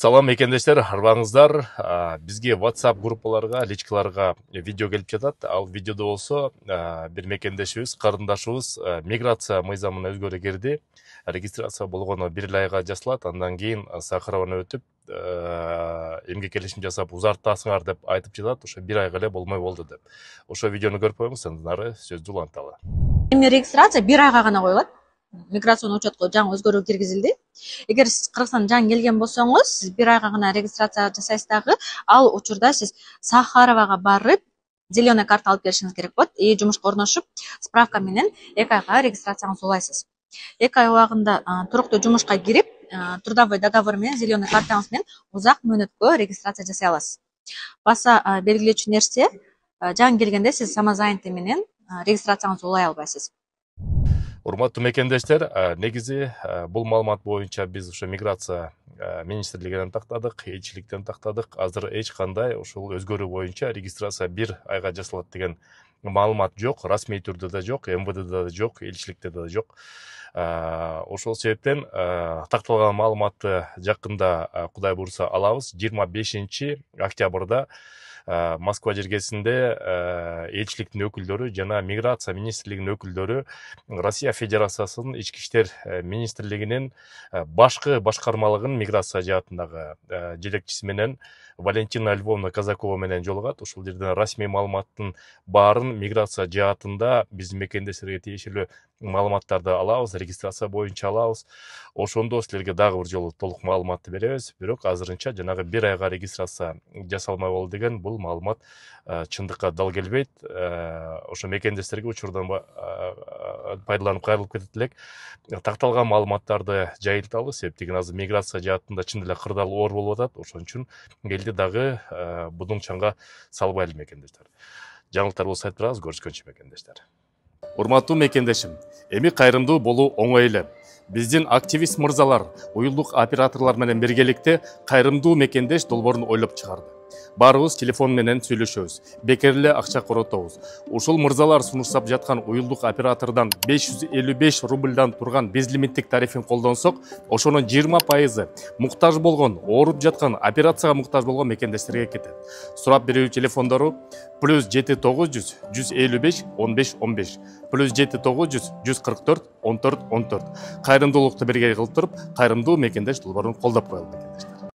Салам мекендештер, арбаңыздар. Бизге WhatsApp группаларга, личкаларга видео келип жатат. Ал видеодо болсо бир мекендешибиз, карындашыбыз миграция мыйзамына өзгөрүү кирди. Регистрация болгону 1 айга жасалат. Андан кийин сахарабаны өтүп, эмгек келишим жасап узартасыңар деп айтып жатат. Ошо 1 айга эле болмой болду деп. Ошо видеону көрүп коюңуз, андан ары сөздү уланталы. Эми регистрация 1 айга гана коюлат. Миграцион учетко жаңы өзгөрүү киргизилди. Эгер сиз Кыргызстандан жаңы келген болсоңуз, сиз 1 айга гана регистрация жасайсыз дагы, ал учурда сиз Сахаровага барып, зеленый карта алып келишиңиз керек болот. Жумушка орношуп, справка менен 2 айга регистрацияңызды улайсыз. 2 ай убагында туруктуу жумушка кирип, трудовой договор менен, зеленый картаңыз менен узак мөөнөткө регистрация жасай аласыз. Баса белгилечү нерсе, жаңы келгенде сиз самозанятый менен регистрацияңызды улай албайсыз. Урматтуу мекендештер, негизи бул маалымат боюнча биз ошо миграция министрлигинен тактадык, элчиликтен тактадык. Азыр эч кандай ушул өзгөрүү боюнча регистрация 1 айга жасалат деген маалымат жок, расмий түрдө да жок, МВДда да жок, элчиликте да жок. Ошол себептен такталган маалыматты жакында Кудай буйрса алабыз. 25 октябрда Москва жергесинде элчиликтин өкүлдөрү жана миграция министрлигинин өкүлдөрү Россия Федерациясынын ички иштер министрлигинин башкы башкармалыгынын миграция жаатындагы жетекчиси менен Валентина Львовна Казакова менен жолугат. Ушул жерден расмий маалыматтын баарын миграция жаатында биздин мекендештерге тиешелүү маалыматтарды алабыз, регистрация боюнча алабыз. Ошондо силерге дагы бир жолу толук маалыматты беребиз. Бирок азырынча жанагы 1 айга регистрация жасалмай болду деген бул маалымат чындыкка дал келбейт. Ошо мекендештерге учурдан пайдаланып кайрылып кетет элек. Такталган маалыматтарды жайылталы, себептен азыр миграция жаатында чын эле кырдаал оор болуп атат. Ошон үчүн элди дагы будуң чаңга салбайлы мекендештер. Жаңылыктар болсо айтып турабыз, көрүшкөнчө мекендештер. Урматтуу мекендешим, эми кайрымдуу болуу оңой эле. Биздин активист мырзалар, уюлдук операторлор менен биргеликте кайрымдуу мекендеш долбоорун ойлоп чыгарды. Баарыбыз телефон менен сүйлөшөбүз, бекер эле акча коротобуз. Ушул мырзалар сунуштап жаткан уюлдук оператордон 555 рубльдан турган безлимиттик тарифин колдонсок, ошонун 20% муктаж болгон, ооруп жаткан, операцияга муктаж болгон мекендештерге кетет. Сурап берүү телефондору +7 900 155 15 15, +7 900 144 14 14. Кайрымдуулукту бирге кылып туруп, кайрымдуу мекендеш долбоорун колдоп коелу мекендештер.